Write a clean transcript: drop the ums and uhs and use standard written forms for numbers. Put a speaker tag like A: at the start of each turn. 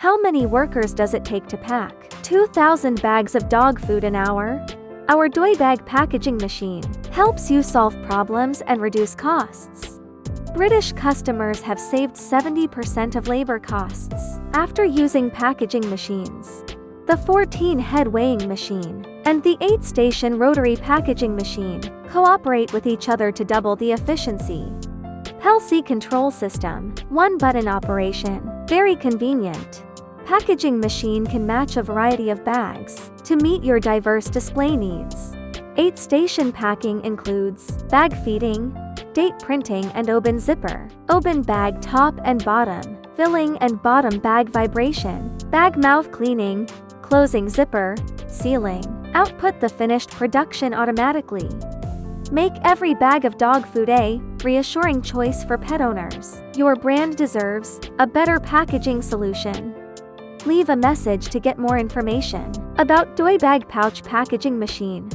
A: How many workers does it take to pack 2,000 bags of dog food an hour? Our Doybag packaging machine helps you solve problems and reduce costs. British customers have saved 70% of labor costs after using packaging machines. The 14-head weighing machine and the 8-station rotary packaging machine cooperate with each other to double the efficiency. PLC control system, one-button operation, very convenient. Packaging machine can match a variety of bags to meet your diverse display needs. 8-station packing includes bag feeding, date printing and open zipper, open bag top and bottom, filling and bottom bag vibration, bag mouth cleaning, closing zipper, sealing, output the finished production automatically. Make every bag of dog food a reassuring choice for pet owners. Your brand deserves a better packaging solution. Leave a message to get more information about Doybag pouch packaging machine.